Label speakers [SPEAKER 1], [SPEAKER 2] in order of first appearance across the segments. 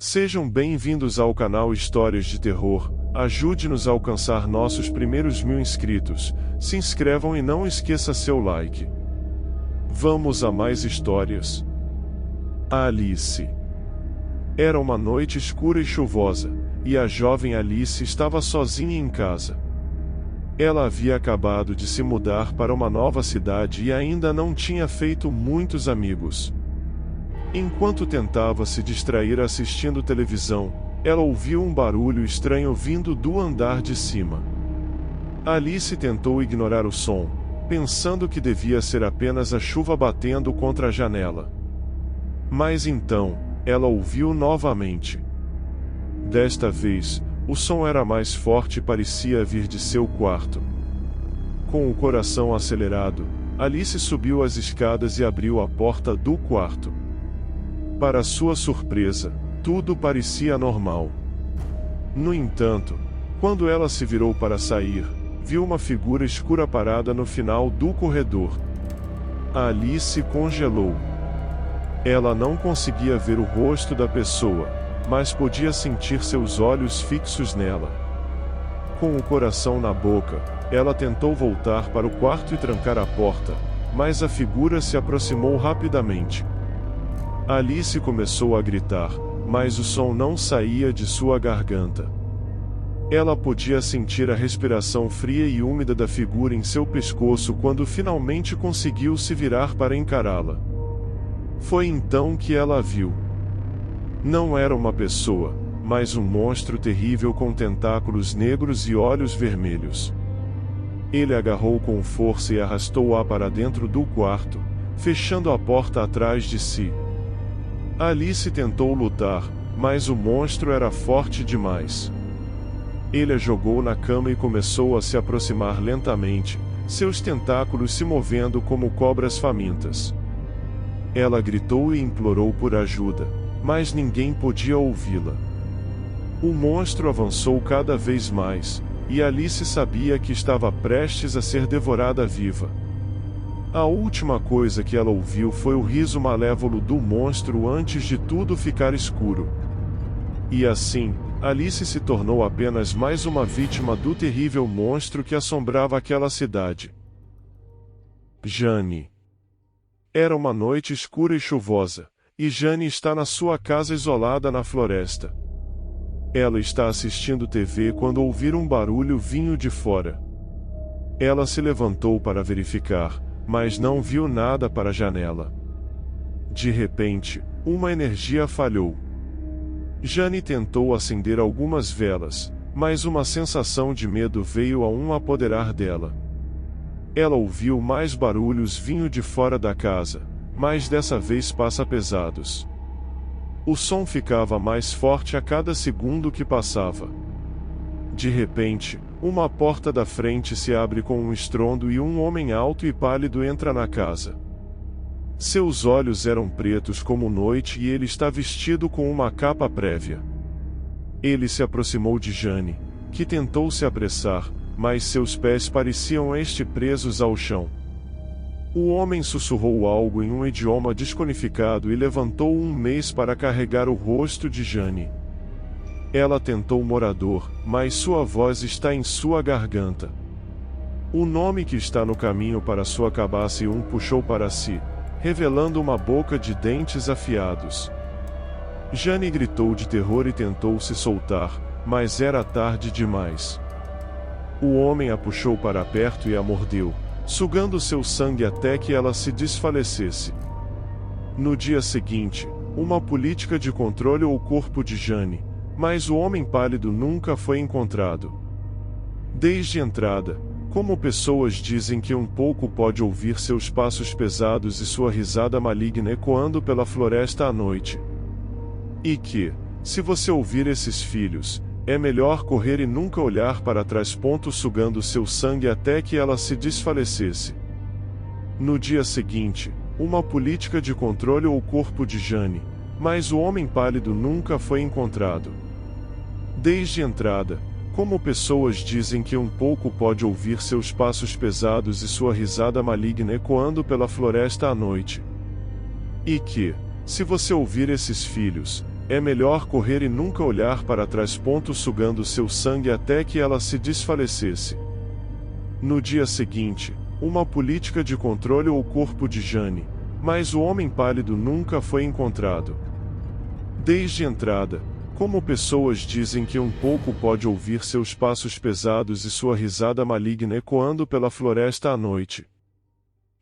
[SPEAKER 1] Sejam bem-vindos ao canal Histórias de Terror. Ajude-nos a alcançar nossos primeiros 1000 inscritos. Se inscrevam e não esqueça seu like. Vamos a mais histórias. A Alice. Era uma noite escura e chuvosa, e a jovem Alice estava sozinha em casa. Ela havia acabado de se mudar para uma nova cidade e ainda não tinha feito muitos amigos. Enquanto tentava se distrair assistindo televisão, ela ouviu um barulho estranho vindo do andar de cima. Alice tentou ignorar o som, pensando que devia ser apenas a chuva batendo contra a janela. Mas então, ela ouviu novamente. Desta vez, o som era mais forte e parecia vir de seu quarto. Com o coração acelerado, Alice subiu as escadas e abriu a porta do quarto. Para sua surpresa, tudo parecia normal. No entanto, quando ela se virou para sair, viu uma figura escura parada no final do corredor. A Alice congelou. Ela não conseguia ver o rosto da pessoa, mas podia sentir seus olhos fixos nela. Com o coração na boca, ela tentou voltar para o quarto e trancar a porta, mas a figura se aproximou rapidamente. Alice começou a gritar, mas o som não saía de sua garganta. Ela podia sentir a respiração fria e úmida da figura em seu pescoço quando finalmente conseguiu se virar para encará-la. Foi então que ela viu. Não era uma pessoa, mas um monstro terrível com tentáculos negros e olhos vermelhos. Ele agarrou com força e arrastou-a para dentro do quarto, fechando a porta atrás de si. Alice tentou lutar, mas o monstro era forte demais. Ele a jogou na cama e começou a se aproximar lentamente, seus tentáculos se movendo como cobras famintas. Ela gritou e implorou por ajuda, mas ninguém podia ouvi-la. O monstro avançou cada vez mais, e Alice sabia que estava prestes a ser devorada viva. A última coisa que ela ouviu foi o riso malévolo do monstro antes de tudo ficar escuro. E assim, Alice se tornou apenas mais uma vítima do terrível monstro que assombrava aquela cidade. Jane. Era uma noite escura e chuvosa, e Jane está na sua casa isolada na floresta. Ela está assistindo TV quando ouvir um barulho vindo de fora. Ela se levantou para verificar, mas não viu nada para a janela. De repente, uma energia falhou. Jane tentou acender algumas velas, mas uma sensação de medo veio a apoderar dela. Ela ouviu mais barulhos vindo de fora da casa, mas dessa vez pesados. O som ficava mais forte a cada segundo que passava. De repente, uma porta da frente se abre com um estrondo e um homem alto e pálido entra na casa. Seus olhos eram pretos como noite e ele está vestido com uma capa prévia. Ele se aproximou de Jane, que tentou se apressar, mas seus pés pareciam presos ao chão. O homem sussurrou algo em um idioma descodificado e levantou um mês para carregar o rosto de Jane. Ela tentou morador, mas sua voz está em sua garganta. O nome que está no caminho para sua cabeça e puxou para si, revelando uma boca de dentes afiados. Jane gritou de terror e tentou se soltar, mas era tarde demais. O homem a puxou para perto e a mordeu, sugando seu sangue até que ela se desfalecesse. No dia seguinte, uma política de controle o corpo de Jane, mas o homem pálido nunca foi encontrado. Desde a entrada, como pessoas dizem que pouco pode ouvir seus passos pesados e sua risada maligna ecoando pela floresta à noite. E que, se você ouvir esses filhos, é melhor correr e nunca olhar para trás. Sugando seu sangue até que ela se desfalecesse. No dia seguinte, uma política de controle o corpo de Jane, mas o homem pálido nunca foi encontrado. Desde a entrada, como pessoas dizem que pouco pode ouvir seus passos pesados e sua risada maligna ecoando pela floresta à noite. E que, se você ouvir esses filhos, é melhor correr e nunca olhar para trás. Sugando seu sangue até que ela se desfalecesse. No dia seguinte, uma política de controle o corpo de Jane, mas o homem pálido nunca foi encontrado. Desde a entrada, como pessoas dizem que um pouco pode ouvir seus passos pesados e sua risada maligna ecoando pela floresta à noite.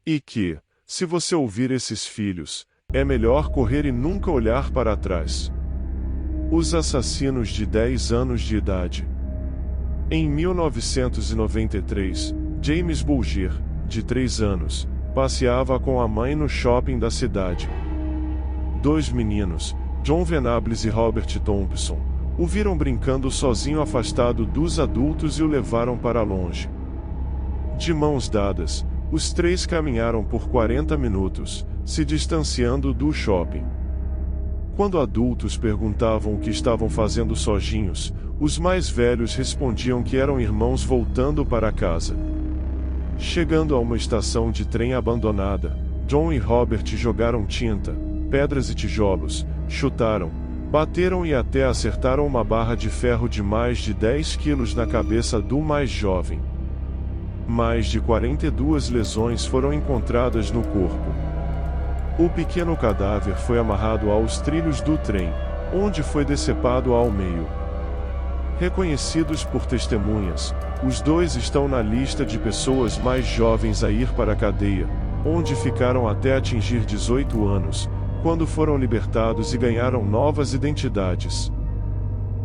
[SPEAKER 1] E que, se você ouvir esses filhos, é melhor correr e nunca olhar para trás. Os assassinos de 10 anos de idade. Em 1993, James Bulger, de 3 anos, passeava com a mãe no shopping da cidade. Dois meninos, John Venables e Robert Thompson, o viram brincando sozinho afastado dos adultos e o levaram para longe. De mãos dadas, os três caminharam por 40 minutos, se distanciando do shopping. Quando adultos perguntavam o que estavam fazendo sozinhos, os mais velhos respondiam que eram irmãos voltando para casa. Chegando a uma estação de trem abandonada, John e Robert jogaram tinta, pedras e tijolos, chutaram, bateram e até acertaram uma barra de ferro de mais de 10 quilos na cabeça do mais jovem. Mais de 42 lesões foram encontradas no corpo. O pequeno cadáver foi amarrado aos trilhos do trem, onde foi decepado ao meio. Reconhecidos por testemunhas, os dois estão na lista de pessoas mais jovens a ir para a cadeia, onde ficaram até atingir 18 anos, quando foram libertados e ganharam novas identidades.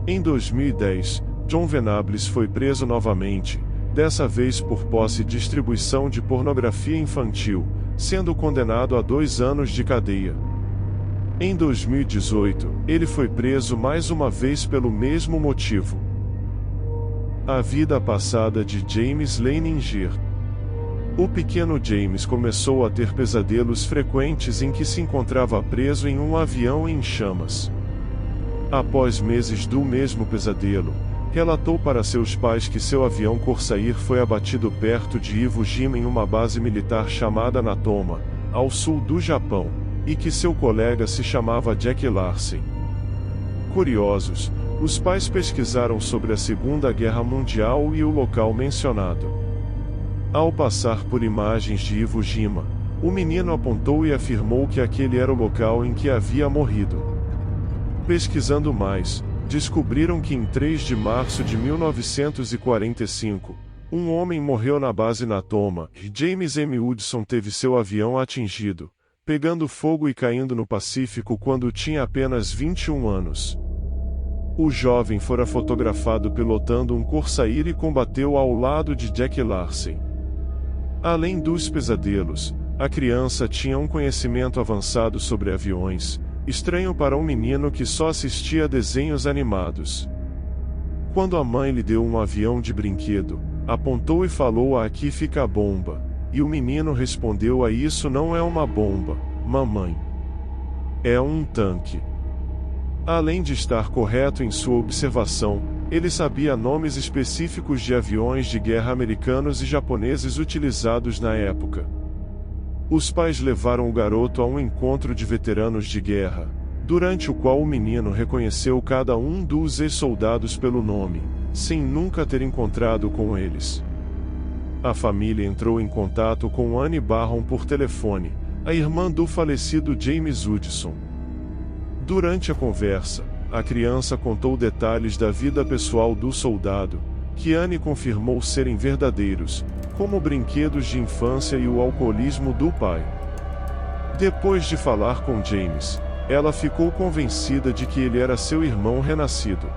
[SPEAKER 1] Em 2010, John Venables foi preso novamente, dessa vez por posse e distribuição de pornografia infantil, sendo condenado a 2 anos de cadeia. Em 2018, ele foi preso mais uma vez pelo mesmo motivo. A vida passada de James Leininger. O pequeno James começou a ter pesadelos frequentes em que se encontrava preso em um avião em chamas. Após meses do mesmo pesadelo, relatou para seus pais que seu avião Corsair foi abatido perto de Iwo Jima em uma base militar chamada Natoma, ao sul do Japão, e que seu colega se chamava Jack Larsen. Curiosos, os pais pesquisaram sobre a Segunda Guerra Mundial e o local mencionado. Ao passar por imagens de Iwo Jima, o menino apontou e afirmou que aquele era o local em que havia morrido. Pesquisando mais, descobriram que em 3 de março de 1945, um homem morreu na base Natoma, e James M. Hudson teve seu avião atingido, pegando fogo e caindo no Pacífico quando tinha apenas 21 anos. O jovem fora fotografado pilotando um Corsair e combateu ao lado de Jack Larsen. Além dos pesadelos, a criança tinha um conhecimento avançado sobre aviões, estranho para um menino que só assistia a desenhos animados. Quando a mãe lhe deu um avião de brinquedo, apontou e falou: "Aqui fica a bomba", e o menino respondeu: "A isso não é uma bomba, mamãe. É um tanque." Além de estar correto em sua observação, ele sabia nomes específicos de aviões de guerra americanos e japoneses utilizados na época. Os pais levaram o garoto a um encontro de veteranos de guerra, durante o qual o menino reconheceu cada um dos ex-soldados pelo nome, sem nunca ter encontrado com eles. A família entrou em contato com Anne Barron por telefone, a irmã do falecido James Hudson. Durante a conversa, a criança contou detalhes da vida pessoal do soldado, que Anne confirmou serem verdadeiros, como brinquedos de infância e o alcoolismo do pai. Depois de falar com James, ela ficou convencida de que ele era seu irmão renascido.